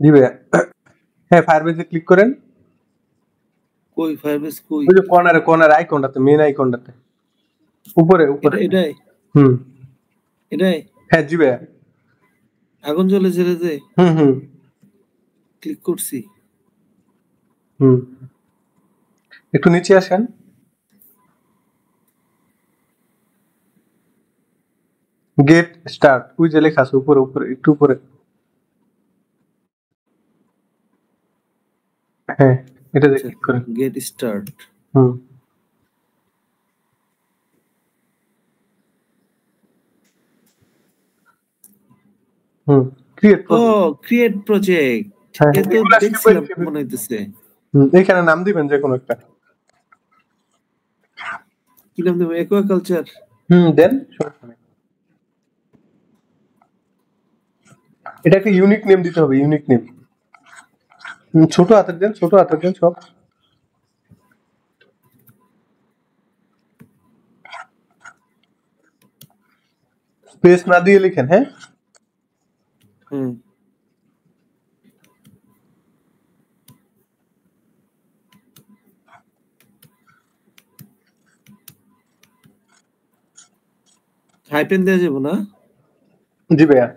জি ভাইয়া। হ্যাঁ, ফায়ারবেসে ক্লিক করেন। কই ফায়ারবেস কই? ওই যে কর্নারে আইকনটাতে, মেইন আইকনটাতে। উপরে। এটাই হুম। এটাই হ্যাঁ, জি ভাইয়া। আগুন জ্বলেছে রে যে হুম। ক্লিক করছি। হুম। একটু নিচে আসেন। গেট স্টার্ট, ওই যে লেখা আছে উপরে, একটু উপরে। হ্যাঁ, এটাতে আচ্ছা, ক্লিক করেন। Get start. হুম। হুম। ক্রিয়েট ও প্রজেক্ট। ক্রিয়েট প্রজেক্ট, হ্যাঁ, এ তো এগুলা স্টেপ বাই দেখছিলাম স্টেপ। মনে হইতেছে। এখানে নাম দিবেন যে কোনো একটা। কি নাম দেবো? অ্যাকুয়াকালচার। দেন, সমস্যা নেই। এটা একটা ইউনিক নেম দিতে হবে, ইউনিক নেম। ছোট হাতের দেন, সব। স্পেস না দিয়ে লিখেন, হ্যাঁ। হুম। হাইপেন দেওয়া যাবো না? জি ভাইয়া।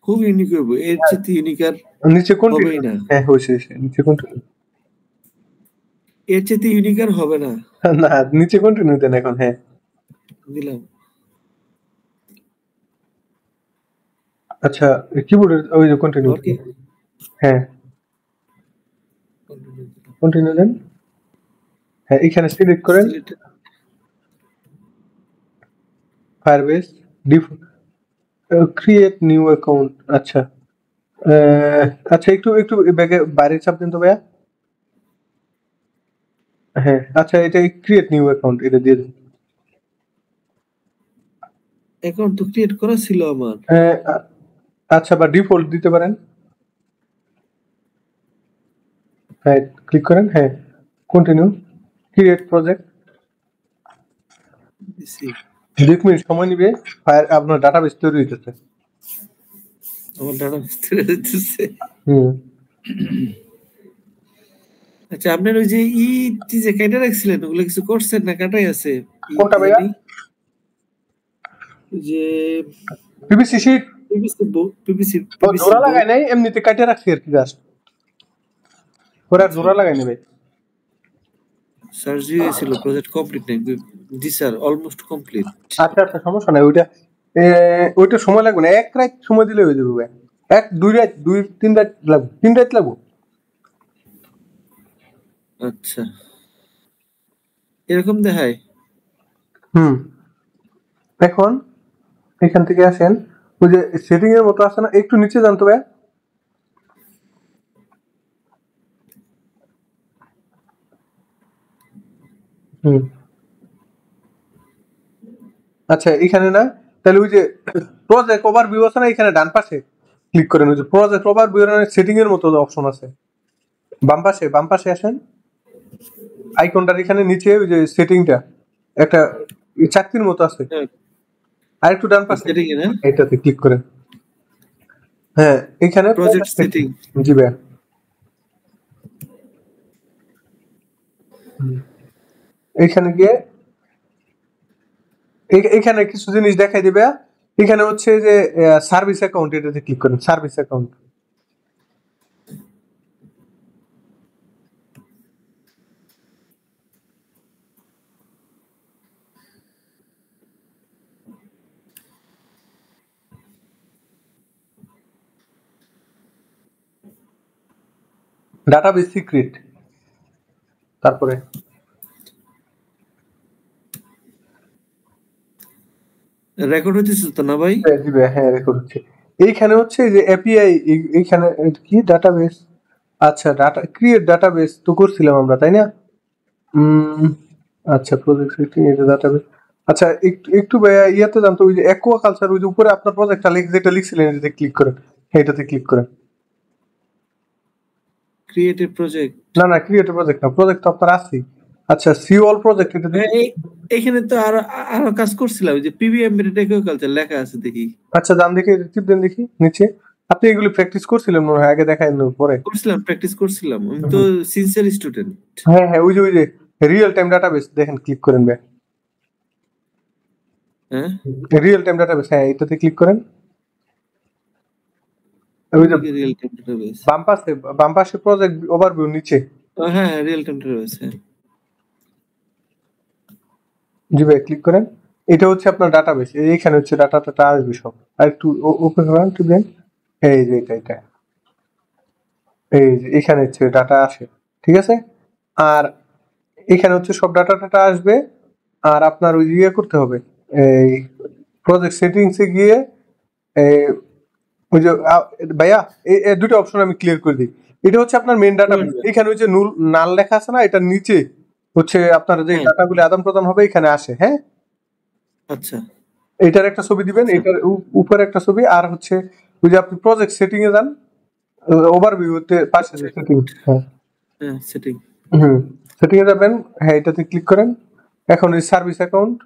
খুব ইউনিক হইব, এর চেয়ে ইউনিক আর নিচে হবেই কন্টিনিউ। না। হ্যাঁ, হয়েছে, নিচে কন্টিনিউ। এর চেয়ে ইউনিক আর হবে না। না, নিচে কন্টিনিউ দেন এখন, হ্যাঁ। দিলাম। আচ্ছা, কিবোর্ডের ওই যে কন্টিনিউ। আর কি? হ্যাঁ, কন্টিনিউ দেন। হ্যাঁ, এখানে সিলেক্ট করেন select. Firebase create new account. আচ্ছা। আচ্ছা, একটু ব্যাগে বাইরে চাপ দেন তো ভাইয়া। হ্যাঁ, আচ্ছা, এটা ক্রিয়েট নিউ অ্যাকাউন্ট, এটা দিয়ে দিন। অ্যাকাউন্ট তো ক্রিয়েট করা ছিল আমার। আচ্ছা, বা ডিফল্ট দিতে পারেন। হ্যাঁ, ক্লিক করেন। হ্যাঁ, কন্টিনিউ ক্রিয়েট প্রজেক্ট। দিছি। 2 মিনিট সময় নিবে। আপনার ডাটাবেস তৈরি হইতেছে। আমার ডাটা ভিতরে দিতেছে। হুম। আচ্ছা, আপনার ওই যে যে কেটে রাখছিলেন ওগুলো কিছু করছেন না কাটাই আছে? কোনটা কি ভাইয়া? জানি? ওই যে পিভিসি শীট। পিভিসি পিভিসি ও পিভিসি জোড়া লাগাই বোর্ড। নাই, এমনিতে কাটে রাখছি আর কি, জাস্ট ওরা আচ্ছা, জোড়া লাগাই নেবে। সার্চ দিয়ে গেছিল প্রজেক্ট কমপ্লিট নাই। জি স্যার, অলমোস্ট কমপ্লিট। আচ্ছা, সমস্যা নাই। ওইটা সময় লাগবে না, 1 রাত সময় দিলে হয়ে যাবে ভাই। 2 রাত, 3 রাত লাগবে, 3 রাত লাগবে। আচ্ছা, এরকম দেখায়। হুম। এখন এখান থেকে আসেন, ওই যে সেটিং এর মতো আছে না, একটু নিচে যান তো ভাই। হুম। আচ্ছা, এখানে না, তাহলে ওই যে প্রজেক্ট ওভারভিউ আছে না, এখানে ডান পাশে ক্লিক করেন। ওই যে প্রজেক্ট ওভারভিউ এর সেটিং এর মতো অপশন আছে, বাম পাশে আসেন। আইকনটার এখানে নিচে ওই যে সেটিংটা একটা চাকতির মতো আছে, হ্যাঁ, আর একটু ডান পাশে সেটিং এ না? এটাতে ক্লিক করেন। হ্যাঁ, এখানে প্রজেক্ট সেটিং। জি ভাইয়া। এখানে গিয়ে এখানে কিছু জিনিস দেখাই দিবে। এখানে হচ্ছে যে সার্ভিস অ্যাকাউন্ট, এটাতে ক্লিক করেন, সার্ভিস অ্যাকাউন্ট। ডাটাবেস সিক্রেট, তারপরে রেকর্ড হইতেছে তো না ভাই? দিবে। হ্যাঁ, রেকর্ড হচ্ছে। এইখানে হচ্ছে যে এপিআই, এইখানে কি ডাটাবেস। আচ্ছা, ডাটাবেস তো করছিলাম আমরা, তাই না? উম আচ্ছা, প্রজেক্ট সেটিং, এটা ডাটাবেস। আচ্ছা, একটু ভাইয়া ইয়াতে জানতো, ওই যে অ্যাকুয়াকালচার, ওই যে উপরে আপনার প্রজেক্টটা যেটা লিখছিলেন, এটাতে ক্লিক করেন। হ্যাঁ, এটাতে ক্লিক করেন। Creative project. না, ক্রিয়েটিভ প্রজেক্ট না, প্রজেক্ট তো আপনার আছেই। আচ্ছা সি অল প্রজেক্ট এটা হ্যাঁ, দেখি। এখানে তো আরো কাজ করছিলাম, ওই যে পিবিএম এগ্রিকালচার লেখা আছে দেখি। আচ্ছা ডান দিকে টিপ দেন দেখি নিচে। আপনি এগুলি প্র্যাকটিস করছিলেন মনে হয়, আগে দেখাই পরে। করছিলাম, প্র্যাকটিস করছিলাম, আমি তো হুম। Sincere student. হ্যাঁ হ্যাঁ, ওই যে রিয়েল টাইম ডাটাবেস দেখেন, ক্লিক করেন ভাই। হ্যাঁ, রিয়েল টাইম ডাটাবেস, হ্যাঁ এটাতে ক্লিক করেন। কোন ওই যে দিকে রিয়েল টাইম ডেটাবেস? বাম পাশে, বাম পাশে প্রজেক্ট ওভারভিউ নিচে। হ্যাঁ, রিয়েল টাইম ডেটাবেস, হ্যাঁ। জি ভাই ক্লিক করেন। এটা হচ্ছে আপনার ডাটাবেস, এইখানে হচ্ছে ডাটাটা আসবে সব। আর একটু ওপেন করেন টিপেন। এই যে এটা এই যে এখানে হচ্ছে ডাটা আসে, ঠিক আছে। আর এখানে হচ্ছে সব ডাটা টাটা আসবে। আর আপনার ওই ইয়ে করতে হবে, এই প্রজেক্ট সেটিংসে গিয়ে এই ওই যে ভাইয়া এই দুটো অপশন আমি ক্লিয়ার করে দিই। এটা হচ্ছে আপনার মেইন ডাটাবেস, এখানে ওই যে নাল লেখা আছে না, এটার নিচে হচ্ছে আপনার যে হ্যাঁ, ডাটাগুলো আদান প্রদান হবে এখানে আসে, হ্যাঁ। আচ্ছা এটার একটা ছবি দিবেন, আচ্ছা। এটার উপরে একটা ছবি, আর হচ্ছে ওই যে আপনি প্রজেক্ট সেটিং এ যান, ওভারভিউতে পাশে যে সেটিং, হ্যাঁ। হ্যাঁ, সেটিং। হুম, সেটিং এ যাবেন, হ্যাঁ এটাতে ক্লিক করেন। এখন এই সার্ভিস অ্যাকাউন্ট,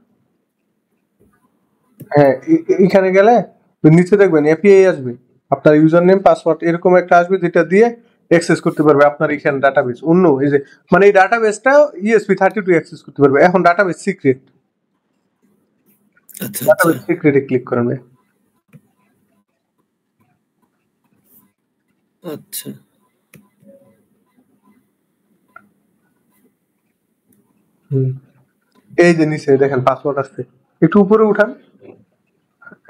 হ্যাঁ এখানে গেলে ওই নিচে দেখবেন এপিআই আসবে, আপনার ইউজার নেম পাসওয়ার্ড এরকম একটা আসবে, যেটা দিয়ে অ্যাক্সেস করতে পারবে আপনার এখানে ডাটাবেস। অন্য এই যে মানে এই ডাটাবেসটা ESP32 অ্যাক্সেস করতে পারবে। এখন ডাটাবেস সিক্রেট, আচ্ছা আচ্ছা ডাটাবেস সিক্রেটে ক্লিক করেন। আচ্ছা। হুম, এই যে নিচে দেখেন পাসওয়ার্ড আসছে, একটু উপরে উঠান।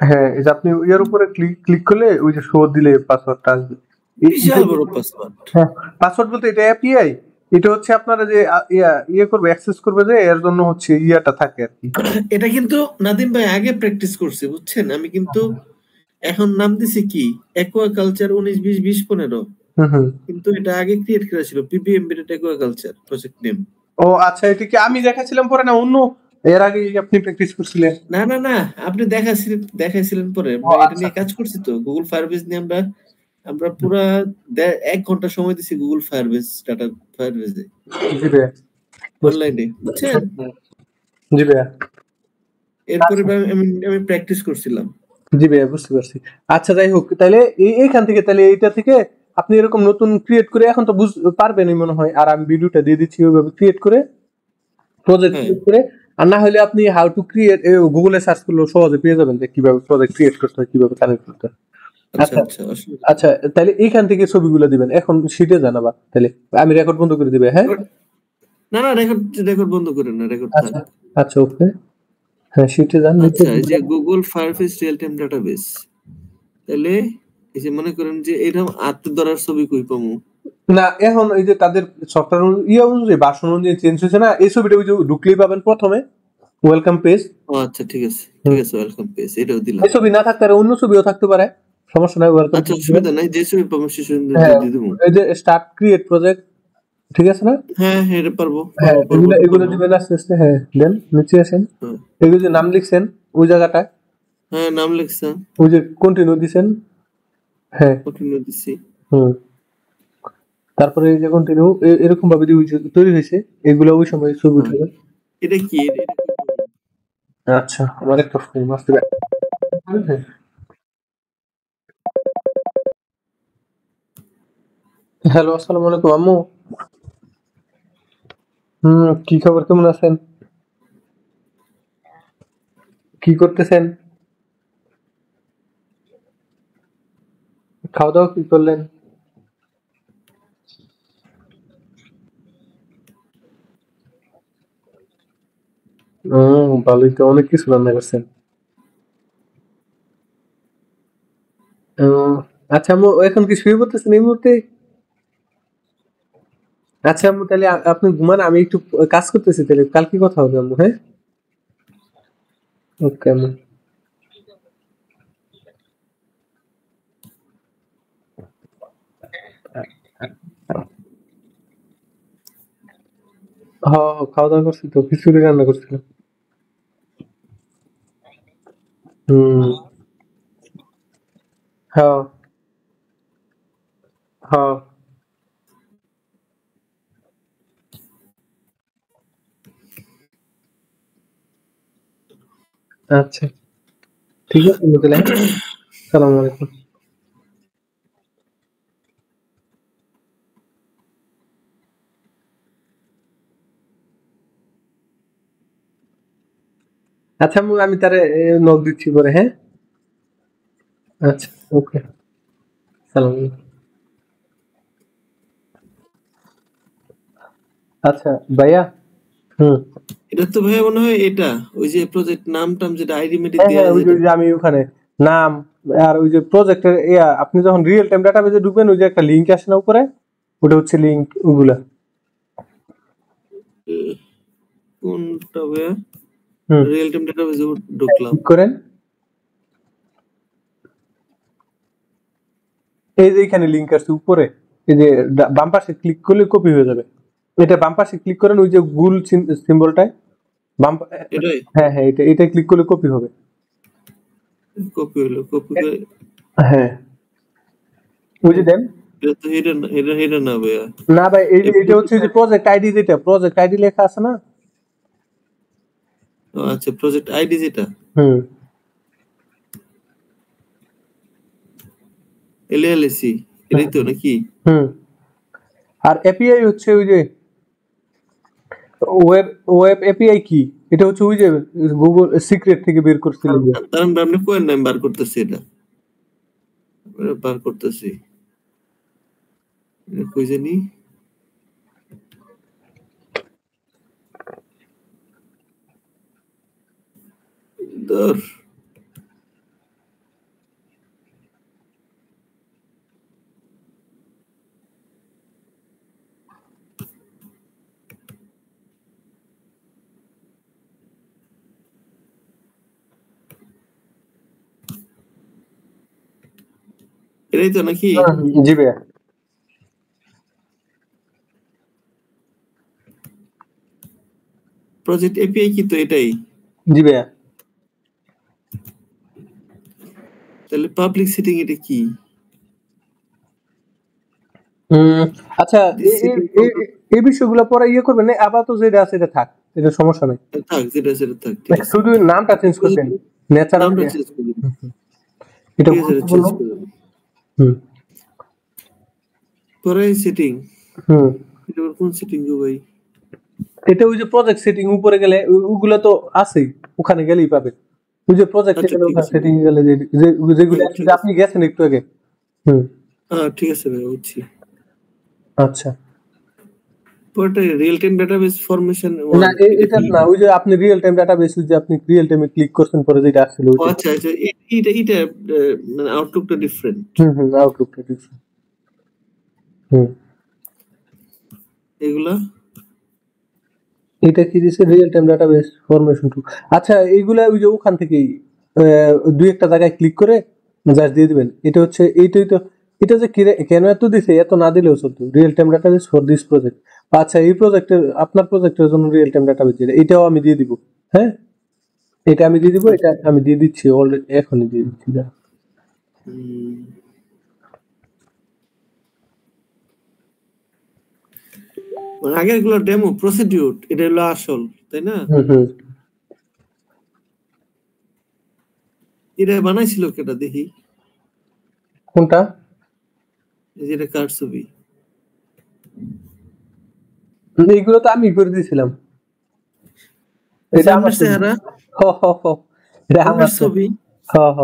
হ্যাঁ এই যে আপনি ইয়ার উপরে ক্লিক ক্লিক করলে ওই যে শো দিলে পাসওয়ার্ডটা আসবে। বিশাল বড় পাসওয়ার্ড। হ্যাঁ, পাসওয়ার্ড বলতে এটা এপিআই, এটা হচ্ছে আপনারা যে ইয়ে করবে অ্যাক্সেস করবে, যে এর জন্য হচ্ছে ইয়াটা থাকে আর কি। এটা কিন্তু নাদিম ভাই আগে প্র্যাকটিস করছে, বুঝছেন? আমি কিন্তু এখন নাম দিছি কি, অ্যাকুয়াকালচার 19-20-20-15, হুম হুম। কিন্তু এটা আগে ক্রিয়েট করা ছিল পিবিএম বিটেড অ্যাকুয়াকালচার প্রজেক্ট নেম। ও আচ্ছা, এটা কি আমি দেখাছিলাম পরে না অন্য, এর আগে আপনি প্র্যাকটিস করছিলেন? না না না, আপনি দেখাইছিলেন পরে, ও আমরা এটা আচ্ছা। নিয়ে কাজ করছি তো গুগল ফায়ারবেস নিয়ে। আমরা আমরা পুরা 1 ঘন্টা সময় দিছি গুগল ফায়ারবেস, ডাটা ফায়ারবেসে, জি ভাইয়া, বুঝছি। অনলাইনে, বুঝছেন? জি ভাইয়া। এরপরে আচ্ছা, আমি প্র্যাকটিস করছিলাম। জি ভাইয়া বুঝতে পারছি। আচ্ছা যাই হোক, তাহলে এইখান থেকে তাহলে এইটা থেকে আপনি এরকম নতুন ক্রিয়েট করে এখন তো পারবেনই মনে হয়। আর আমি ভিডিওটা দিয়ে দিচ্ছি ওইভাবে ক্রিয়েট করে, প্রজেক্ট হ্যাঁ, ক্রিয়েট করে। আর না হলে আপনি হাউ টু ক্রিয়েট গুগলে সার্চ করলেও সহজে পেয়ে যাবেন যে কিভাবে প্রজেক্ট ক্রিয়েট করতে হয়, কিভাবে কানেক্ট করতে হয়। আচ্ছা আচ্ছা আচ্ছা, অসুবিধা নেই। আচ্ছা, তাহলে এইখান থেকে ছবিগুলো দিবেন, এখন শিটে যান আবার তাহলে। আমি রেকর্ড বন্ধ করে দিবে, হ্যাঁ। না না, রেকর্ড রেকর্ড বন্ধ করেন না, রেকর্ড থাক। আচ্ছা আচ্ছা ওকে, হ্যাঁ শিটে যান নিচে। আচ্ছা, এই যে Google Firebase real time database, তাহলে এই যে মনে করেন যে এরকম আত্ম ধরার ছবি কই পামু? না এখন এই যে তাদের সফটওয়্যার ইয়ে অনুযায়ী ভার্সন অনুযায়ী চেঞ্জ হয়েছে না, এই ছবিটা ওই যে ঢুকলেই পাবেন প্রথমে ওয়েলকাম পেজ। ও আচ্ছা, ঠিক আছে ঠিক আছে, ওয়েলকাম পেজ এটাও দিলাম। এই ছবি না থাকতে পারে, অন্য ছবিও থাকতে পারে, সমস্যা নাই, ওয়েলকাম আচ্ছা, পেজ দিবেন। অসুবিধা নাই, যে ছবি পাবো সে ছবি হ্যাঁ, দিয়ে দেবো। এই যে স্টার্ট ক্রিয়েট প্রজেক্ট, ঠিক আছে না। হ্যাঁ হ্যাঁ, এটা পারবো হ্যাঁ পারবো পারবো এগুলো এটা এগুলো পারবো। দিবেন আস্তে আস্তে, হ্যাঁ দেন নিচে আসেন। হ্যাঁ এগুলো যে নাম লিখছেন ওই জায়গাটায়, হ্যাঁ, নাম লিখছেন, ওই যে কন্টিনিউ দিছেন, হ্যাঁ। কন্টিনিউ দিছি। হুম, তারপরে এই যে কন্টিনিউ এরকম ভাবে যে ওই যে তৈরি হয়েছে, এগুলো ওই সময় ছবি হ্যাঁ, উঠাবেন। এটা কি, এটা কই পাবো? আচ্ছা আমার একটা ফোন আসতে পারে। হ্যালো আসসালামু আলাইকুম আম্মু। কি খবর, কেমন আছেন, কি করতেছেন, খাওয়া দাওয়া কি করলেন? ও ভালোই তো, অনেক কিছু রান্না করছেন। ও আচ্ছা আম্মু, এখন কি শুয়ে পড়তেছেন এই মুহূর্তে? আচ্ছা আম্মু, তাহলে আপনি ঘুমান, আমি একটু কাজ করতেছি, তাহলে কালকে কথা হবে আম্মু, হ্যাঁ। ওকে আম্মু। হ্যাঁ খাওয়া দাওয়া করছি তো, খিচুড়ি রান্না করছিলাম। হুম। হ্যাঁ হ্যাঁ। আচ্ছা ঠিক আছে তাহলে, হ্যাঁ আসসালামু আলাইকুম। আচ্ছা আমি তারে নক দিচ্ছি পরে, হ্যাঁ। আচ্ছা ওকে, সালাম আলাইকুম। আচ্ছা ভাইয়া। হুম। এটা তো ভাইয়া মনে হয় এটা ওই যে প্রজেক্ট নাম টাম যেটা আইডি মেডি হ্যাঁ দেয়া হ্যাঁ, ওই যে যেটা। ওই যে আমি ওখানে নাম আর ওই যে প্রজেক্টের ইয়া, আপনি যখন রিয়েল টাইম ডাটাবেজে ঢুকবেন ওই যে একটা লিংক আসে না উপরে, ওটা হচ্ছে লিংক ওগুলা। কোনটা ভাইয়া? হুম। রিয়েল টাইম ডেটাবেজে ঢুকলাম। ক্লিক করেন, এই যে এখানে লিংক আছে উপরে, এই যে বাম পাশে ক্লিক করলে কপি হয়ে যাবে। এটা বাম পাশে ক্লিক করেন, ওই যে গুল সিম্বলটায় বাম এটাই হ্যাঁ হ্যাঁ, এটা ক্লিক করলে কপি হবে। কপি হলো, কপি করে হ্যাঁ ওই যে দেন। এটা তো এটা না ভাইয়া। না ভাই, এই যে এটা হচ্ছে যে প্রজেক্ট আইডি, যেটা প্রজেক্ট আইডি লেখা আছে না। ও আচ্ছা, প্রজেক্ট আইডি যেটা হুম এলএলসি এটাই তো নাকি? হুম। আর এপিআই হচ্ছে ওই যে ওয়েব ওয়েব এপিআই কি, এটা হচ্ছে ওই যে গুগল সিক্রেট থেকে বের করছিলেন যে। তার আপনি কোয়েন নাম বার করতেছি এটা, বার করতেছি। কই জানি ধর। এটাই তো নাকি? জি ভাইয়া। প্রজেক্ট এপিআই কি তো এটাই? জি ভাইয়া। তাহলে পাবলিক সেটিং এটা কি? হুম। আচ্ছা, দিস সেটিং এই বিষয়গুলো পরে ইয়ে করবেন না, আপাতত যেটা আছে এটা থাক, এটা সমস্যা নাই। থাক, যেটা সেটা থাক, ঠিক আছে। শুধু নামটা চেঞ্জ করবেন, ন্যাচারাল নামটা চেঞ্জ করে দিন। এটা ঠিক আছে, এটা গুরুত্বপূর্ণ। চেঞ্জ করে দিন। হুম পরে সেটিং, হুম। এটা আবার কোন সেটিং গো ভাই? এটা ওই যে প্রজেক্ট সেটিং উপরে গেলে ওগুলো তো আছেই, ওখানে গেলেই পাবেন। ওই যে প্রজেক্ট আচ্ছা গেলে ঠিক ওখানে আছে সেটিং ভাই। গেলে যেগুলো আছে, ঠিক যে আছে। আপনি গেছেন একটু আগে। হুম। হ্যাঁ ঠিক আছে ভাই, বুঝছি। আচ্ছা। পরেরটা রিয়েল টাইম ডাটাবেস ফরমেশন না 1 এটা এটা কি? না, ওই যে আপনি রিয়েল টাইম ডাটাবেস, ওই যে আপনি রিয়েল টাইমে ক্লিক করছেন পরে যেটা আসছিল ও ওইটা। আচ্ছা আচ্ছা, এটা মানে আউটলুকটা ডিফারেন্ট। হুম হুম, আউটলুকটা ঠিক। হুম। এগুলা এটা কি দিছে, real time database formation two. আচ্ছা এইগুলা ওই যে ওখান থেকেই দুই একটা জায়গায় ক্লিক করে জাস্ট দিয়ে দিবেন। এটা হচ্ছে এইটাই তো, এটা যে কেন এত দিছে, এত না দিলেও চলতো, real time database for this project. আচ্ছা এই প্রজেক্টের, আপনার প্রজেক্টের জন্য রিয়েল টাইম ডাটাবেস যেটা, এটাও আমি দিয়ে দিব। হ্যাঁ, এটা আমি দিয়ে দিব, এটা আমি দিয়ে দিচ্ছি অলরেডি, এখনই দিয়ে দিচ্ছি যা। উম, মানে আগের গুলো ডেমো প্রসিডিউর, এটা হলো আসল, তাই না? হুম হুম। এটা বানাইছিল কেটা দেখি? কোনটা? এই যে এটা কার ছবি? এইগুলো তো আমি করে দিয়েছিলাম, এই যে এটা আমার আপনার ছবি। চেহারা, হ হ হ, এটা আমার আপনার ছবি। ছবি। হ হ।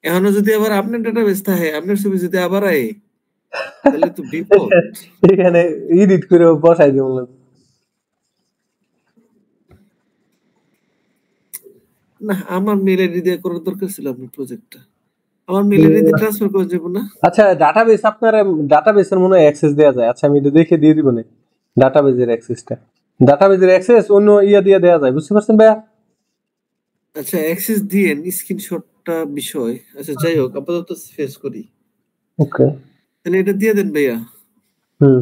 এখনো যদি আবার আপনার ডাটাবেস থাকে, আপনার ছবি যদি আবার আয়, তাহলে তো বিপদ। এখানে এডিট করে বসাই দিব। না, আমার মেল আইডি দিয়ে করার দরকার ছিল আপনার প্রজেক্টটা। আমার মেল আইডি দিয়ে ট্রান্সফার করা যাবে না? আচ্ছা ডাটাবেস, আপনার ডাটাবেসের মনে হয় অ্যাক্সেস দেওয়া যায়। আচ্ছা আমি এটা দেখে দিয়ে দিব না, ডাটাবেসের অ্যাক্সেসটা, ডাটাবেসের অ্যাক্সেস অন্য ইয়া দিয়ে দেওয়া যায়, বুঝতে পারছেন ভাইয়া। আচ্ছা অ্যাক্সেস দিয়েন, স্ক্রিনশটটা বিষয়। আচ্ছা যাই হোক, আপাতত ফেস করি। ওকে। তাহলে এটা দিয়ে দেন ভাইয়া। হুম।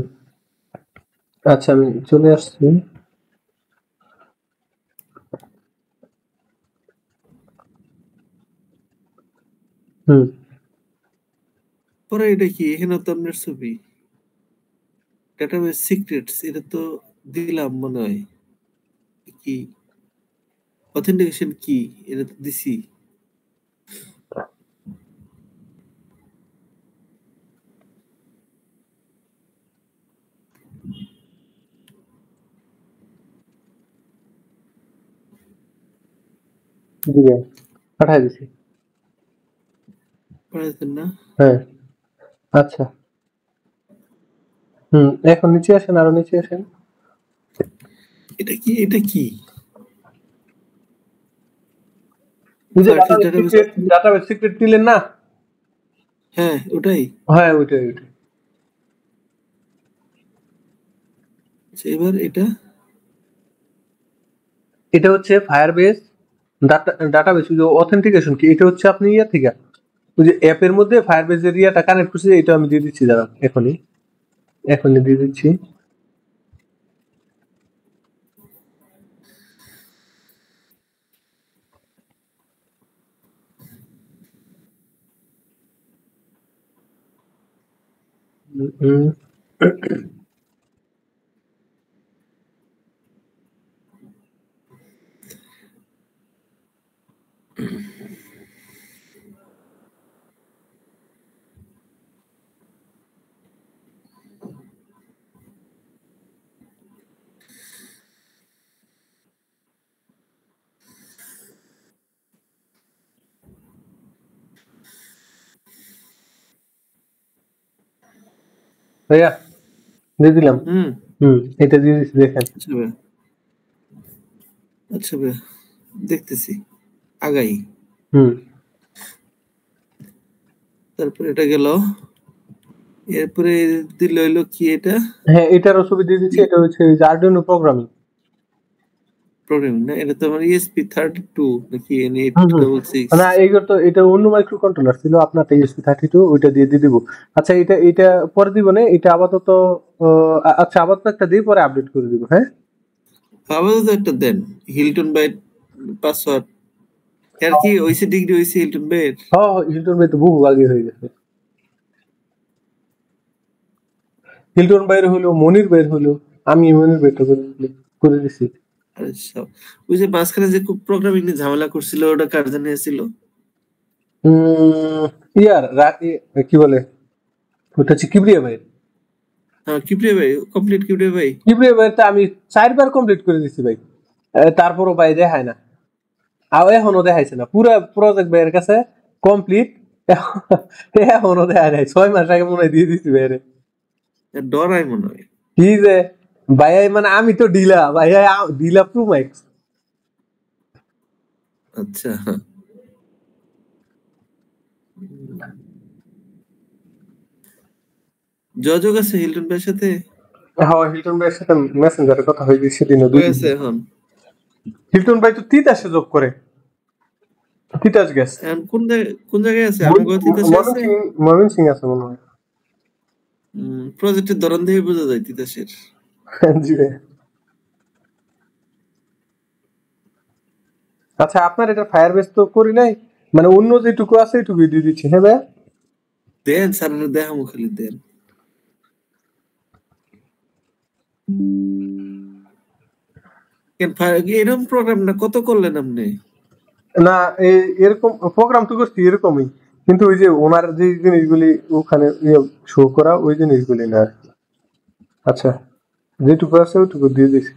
আচ্ছা আমি চলে আসছি। হুম। পরে এটা কি? এখানে তো আপনার ছবি। ডেটাবেস সিক্রেটস এটা তো দিলাম মনে হয়। কি? অথেন্টিকেশন কি এটা তো দিছি দিবেন, পাঠাই দিছি। পড়াইতেন না হ্যাঁ, আচ্ছা। এখন নিচে আসেন, আরো নিচে আসেন। এটা কি ওই যে ফায়ারফেস ডাটাবেস ডাটাবেস সিক্রেট দিলেন না? হ্যাঁ ওটাই হ্যাঁ, ওইটাই। আচ্ছা এবার এটা এটা হচ্ছে ফায়ারবেস ডাটাবেস। ওই যে অথেন্টিকেশন কি, এটা হচ্ছে আপনি ইয়া থেকে ওই যে অ্যাপের মধ্যে ফায়ারবেস এর ইয়াটা কানেক্ট করছে, এটা আমি দিয়ে দিচ্ছি, দাঁড়ান এখনই দিয়ে দিচ্ছি। হুম, ভাইয়া দিয়ে দিলাম। এটা দিয়ে দিচ্ছি, দেখেন। আচ্ছা ভাইয়া দেখতেছি আগাই তারপরে এটা গেল এরপরে দিল হইলো কি এটা হ্যাঁ, এটারও ছবি দিয়ে দিচ্ছি। এটা হচ্ছে আরডুইনো প্রোগ্রামিং প্রোগ্রামিং না এটা তো আমার ESP32 নাকি N8266 না, এটা অন্য মাইক্রো কন্ট্রোলার ছিল, আপনার ESP32 ওইটা দিয়ে দিব। আচ্ছা, এটা পরে দিব না, এটা আপাতত আচ্ছা আপাতত একটা দিয়ে পরে আপডেট করে দিব। হ্যাঁ, আপাতত একটা দেন হিলটন বাই পাসওয়ার্ড আর কি OEC degree OEC Hilton by Hilton ভাই তো বহু আগে হয়ে গেছে। হিলটন বাইরে হলো, মনির বাইর হলো, আমি মনির বাইরটা করে দিছি। আচ্ছা ওই যে মাঝখানে যে খুব প্রোগ্রামিং নিয়ে ঝামেলা করছিল ওটা কার জানি ছিল কি বলে, ওটা হচ্ছে কিবরিয়া ভাই। হ্যাঁ কিপ্রিয়া ভাই কমপ্লিট কিপ্রিয়া ভাই কিবরিয়া ভাই আমি 4 বার কমপ্লিট করে দিছি ভাই, তারপরও ভাই দেখায় না, আর এখনো দেখাইছে না। পুরা প্রজেক্ট ভাইয়ের কাছে কমপ্লিট, এখনো দেখায় নাই। 6 মাস আগে মনে হয় দিয়ে দিছি ভাইরে। ডরাই মনে হয় কি যে ভাইয়া, মানে আমি তো ডিলা প্রো ম্যাক্স। আচ্ছা যোগাযোগ আছে হিলটন ভাইয়ের সাথে হ্যাঁ, হিলটন ভাইয়ের সাথে মেসেঞ্জারে কথা হয়েছে সেদিনও। হয়েছে এখন হিলটন ভাই তো তিতাসে জব করে, তিতাস গ্যাস। এখন কোন জায়গায় আছে আমি তিতাসে আছে ময়মনসিং আছে মনে হয়। প্রজেক্টের ধরন দেখে বোঝা যায় তিতাসের জি ভাই। আচ্ছা, আপনার এটা ফায়ারবেস তো করি নাই, মানে অন্য যেটুকু আছে এটুকু দিয়ে দিচ্ছি। হ্যাঁ ভাই, দেন স্যারের দেখামো খালি দেন এরকম প্রোগ্রাম না কত করলেন আপনি না এরকম প্রোগ্রাম তো করছি এরকমই, কিন্তু ওই যে ওনার যে জিনিসগুলি ওখানে শো করা ওই জিনিসগুলি না আর কি। আচ্ছা, যেটুকু আছে ওইটুকু দিয়ে দিছি,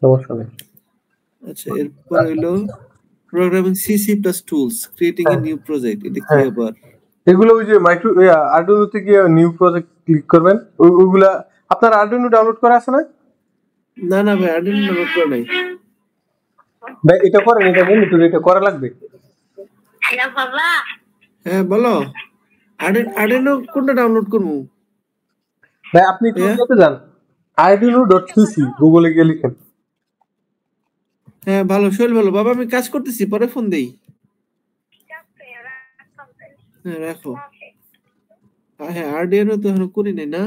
সমস্যা নেই। আচ্ছা এরপর হইলো programming C++ tools creating a new project এটা কি হ্যাঁ, আবার এগুলো ওই যে আরডুইনোতে গিয়ে নিউ প্রজেক্ট ক্লিক করবেন, ওইগুলা আপনার আরডুইনো ডাউনলোড করা আছে না? না ভাই আর্ডিনো ডাউনলোড করা নাই ভাই এটা করেন, এটা মনে এটা করা লাগবে। হ্যাঁ বলো আর্ডিনো কোনটা ডাউনলোড করবো ভাই আপনি একটু যেতে যান, arduino.cc গুগলে গিয়ে লিখেন। হ্যাঁ ভালো শৈল ভালো বাবা আমি কাজ করতেছি পরে ফোন দেই হ্যাঁ রাখো হ্যাঁ আর্ডিনো তো এখনো করি নাই না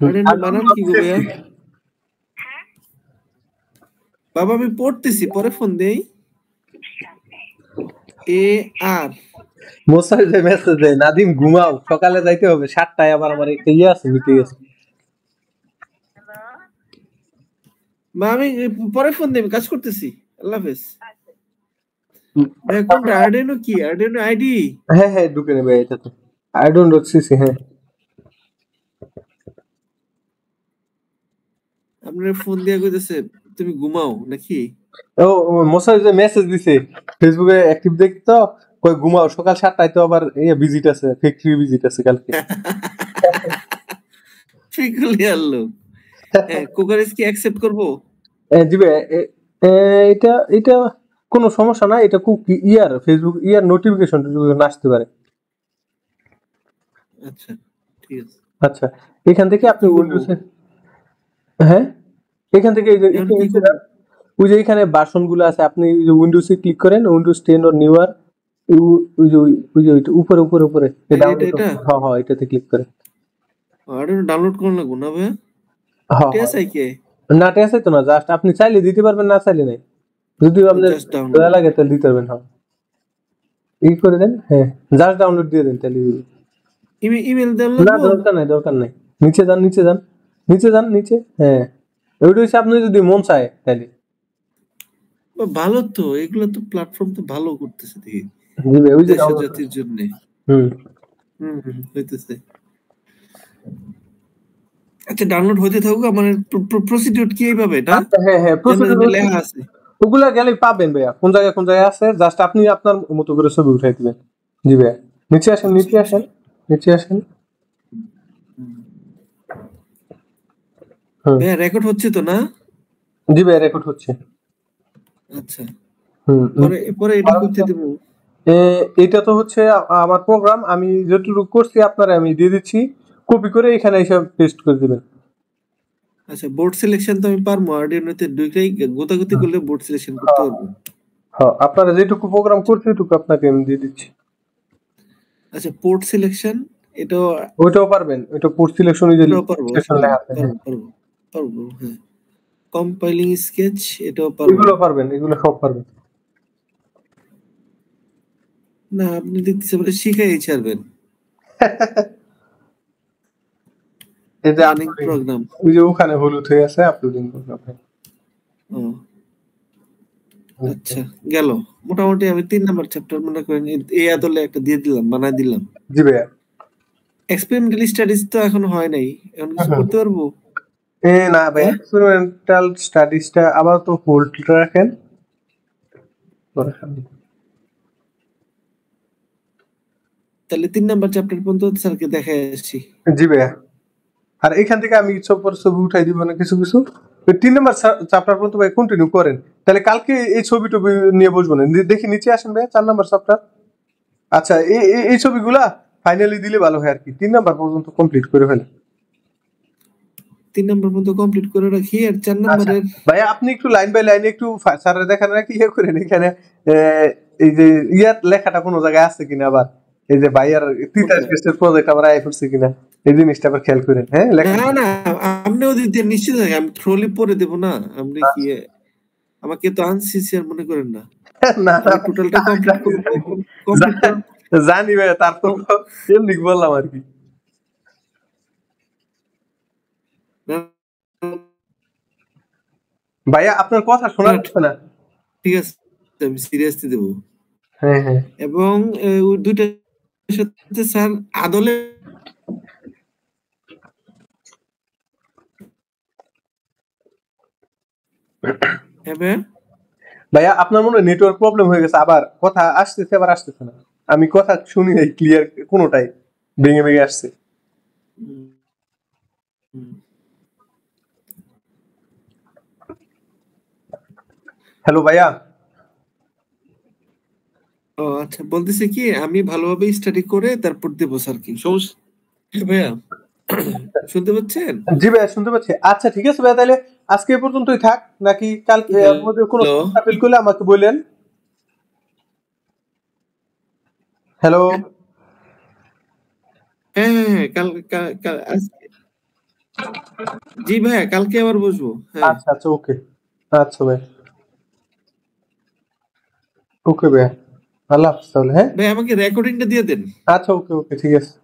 আর্ডিনো বানান কি গো ভাইয়া বাবা আমি পড়তেছি পরে ফোন দেই AR মোসাই যে মেসেজ দেয়, নাদিম ঘুমাও, সকালে যাইতে হবে 7টায়, আবার আমার একটা আছে মিটিং আছে। মা আমি পরে ফোন দেই আমি কাজ করতেছি আল্লাহ হাফেজ। ভাই কোনটা আর্ডেনো কি? আর্ডেনো আইডি? হ্যাঁ হ্যাঁ ঢুকে নেবে এটাতে। I don't CC. হ্যাঁ আপনার ফোন দিয়া কইতেছে তুমি ঘুমাও নাকি? ও মশাই যে মেসেজ দিছে ফেসবুকে অ্যাক্টিভ দেখি তো, কই ঘুমাও সকাল 7টায় তো আবার ভিজিট আছে, ফ্যাক্টরি ভিজিট আছে কালকে। ফিকুলিয়ার লোক। হ্যাঁ, কোকারিজ কি অ্যাকসেপ্ট করবো? দিবে এটা এটা কোনো সমস্যা না, এটা খুব ইয়ার ফেসবুক ইয়ার নোটিফিকেশন আসতে পারে। আচ্ছা ঠিক আছে। আচ্ছা এখান থেকে আপনি কি করবো উইন্ডোজে, হ্যাঁ এখান থেকে এই যে এখন? কি করবো? ওই যে এখানে ভার্সন গুলো আছে, আপনি ওই যে উইন্ডোজে ক্লিক করেন, উইন্ডোজ 10 ওর নিউয়ার, ওই যে ওই যে ওইটা উপরে উপরে উপরে এটা ডাউনলোড, এটা হ্যাঁ হ্যাঁ এটাতে ক্লিক করে। আর্ডেনো ডাউনলোড করা লাগবো না ভাই? হ্যাঁ হ্যাঁ টিএসআই কে? না টেসে তো না, জাস্ট আপনি চাইলে দিতে পারবেন, না চাইলে নাই। যদি আপনার জাস্ট ডাউনলোড। দয়া লাগে তাহলে দিতে পারবেন। হ্যাঁ ই করে দেন, হ্যাঁ জাস্ট ডাউনলোড দিয়ে দেন তাহলে। ইমেল দেওয়া না লাগবো? দরকার নাই দরকার নাই, নিচে যান নিচে যান নিচে যান নিচে, হ্যাঁ ওইটা হচ্ছে আপনি যদি মন চায় তাহলে ভালো তো, এগুলো তো প্ল্যাটফর্ম তো ভালো করতেছে দেখি দিবে ওই যে দেশ ও ডাউনলোড। জাতির জন্য। হুম হইতেছে। আচ্ছা ডাউনলোড হইতে থাকুক। আমার প্রসিডিউর কি এইভাবে এটা? আচ্ছা হ্যাঁ হ্যাঁ প্রসিডিউর লেখা আছে ওগুলা গেলে পাবেন ভাইয়া, কোন জায়গায় আছে, জাস্ট আপনি আপনার মতো করে ছবি উঠাই দিবেন। জি ভাইয়া নিচে আসেন আচ্ছা নিচে আচ্ছা। আসেন নিচে আসেন। হুম ভাইয়া রেকর্ড হচ্ছে তো না? জি ভাইয়া রেকর্ড হচ্ছে। আচ্ছা হুম পরে পরে এটা করতে দেবো। এটা তো হচ্ছে আমার প্রোগ্রাম, আমি যতটুকু করছি আপনারা আমি দিয়ে দিচ্ছি, কপি করে এখানে এসে পেস্ট করে দিবেন। আচ্ছা বোর্ড সিলেকশন তো আমি পারবো, আর্ডিনোতে ঢুকেই গোতাগুতি করলে বোর্ড সিলেকশন করতে পারবো। হ্যাঁ আপনারা যেটুকু প্রোগ্রাম করছে ওইটুকু আপনাকে আমি দিয়ে দিচ্ছি। আচ্ছা পোর্ট সিলেকশন এটাও ওইটাও পারবেন, ওইটা পোর্ট সিলেকশন ওই যে এটাও পারবো? সেকশন লেখা আছে, হ্যাঁ পারবো পারবো পারবো হ্যাঁ। কম্পাইলিং স্কেচ এটাও পারবো। এগুলো পারবেন, এগুলো সব পারবেন। না আপনি দেখতেছে বলে শিখাই ছাড়বেন। এই যে রানিং আপলোডিং, প্রোগ্রাম। ওই যে ওখানে হলুদ হয়ে আছে আপলোডিং প্রোগ্রাম। ও আচ্ছা গেল। মোটামুটি আমি 3 নাম্বার চ্যাপ্টার মনে করেন এই আদলে একটা দিয়ে দিলাম, বানাই দিলাম। জি ভাইয়া। এক্সপেরিমেন্টাল স্টাডিজ তো এখন হয় নাই, এখন কিছু করতে পারবো? না ভাই হ্যাঁ এক্সপেরিমেন্টাল স্টাডিজটা আবার তো হোল্ড রাখেন। তাহলে 3 নাম্বার চ্যাপ্টার পর্যন্ত স্যারকে দেখাই আসছি। জি ভাইয়া। আর এখান থেকে আমি সব পরে ছবি উঠাই দিব না কিছু কিছু, ওই 3 নাম্বার চ্যাপ্টার পর্যন্ত ভাই কন্টিনিউ করেন, তাহলে কালকে এই ছবি টবি নিয়ে বসবো না। দেখি নিচে আসেন ভাই 4 নাম্বার চ্যাপ্টার। আচ্ছা এই ছবিগুলা ফাইনালি দিলে ভালো হয় আর কি, 3 নাম্বার পর্যন্ত কমপ্লিট করে ফেলে। 3 নাম্বার পর্যন্ত কমপ্লিট করে রাখি, আর 4 আচ্ছা নাম্বারের ভাইয়া আপনি একটু লাইন বাই লাইনে একটু স্যারের দেখান নাকি ইয়ে করেন এখানে, এই যে ইয়ার লেখাটা কোনো জায়গায় আছে কিনা, আবার এই যে ভাইয়ার তিতাস টেস্টের প্রজেক্ট আবার আয় করছে কিনা, এই জিনিসটা আবার খেয়াল করেন। হ্যাঁ লেখা না না আপনিও দিতে নিশ্চিত থাকেন, আমি ট্রলি পরে দেবো না। আপনি কি আমাকে তো আনসিনসিয়ার মনে করেন না? না আমি টোটালটা কমপ্লিট করব। কমপ্লিট কর। জানি ভাই, তারপর এমনি বললাম আর কি। ভাইয়া আপনার কথা শোনা যাচ্ছে না। ঠিক আছে আমি সিরিয়াসলি দেবো। হ্যাঁ হ্যাঁ এবং ওই দুইটার সাথে স্যার আদলে হবে। ভাইয়া আপনার মনে হয় নেটওয়ার্ক প্রবলেম হয়ে গেছে, আবার কথা আসতেছে আবার আসতেছে না, আমি কথা শুনি নাই ক্লিয়ার, কোনোটাই ভেঙে ভেঙে আসছে। হ্যালো ভাইয়া। ও আচ্ছা বলতেছে কি আমি ভালোভাবে স্টাডি করে তারপর দেবো স্যার কি সমস্যা ভাইয়া? শুনতে পাচ্ছেন? জি ভাইয়া শুনতে পাচ্ছি। আচ্ছা ঠিক আছে ভাইয়া, তাহলে আজকে এ পর্যন্তই থাক, নাকি কালকে এর মধ্যে কোনো হ্যালো সমস্যা ফিল করলে আমাকে বললেন। হ্যালো। হ্যাঁ হ্যাঁ হ্যাঁ কাল কাল কাল জি ভাইয়া কালকে আবার বসবো। হ্যাঁ আচ্ছা আচ্ছা ওকে। আচ্ছা ভাই ওকে ভাইয়া, আল্লাহ হাফিজ তাহলে। হ্যাঁ ভাই আমাকে রেকর্ডিংটা দিয়ে দেন। আচ্ছা ওকে ওকে ঠিক আছে।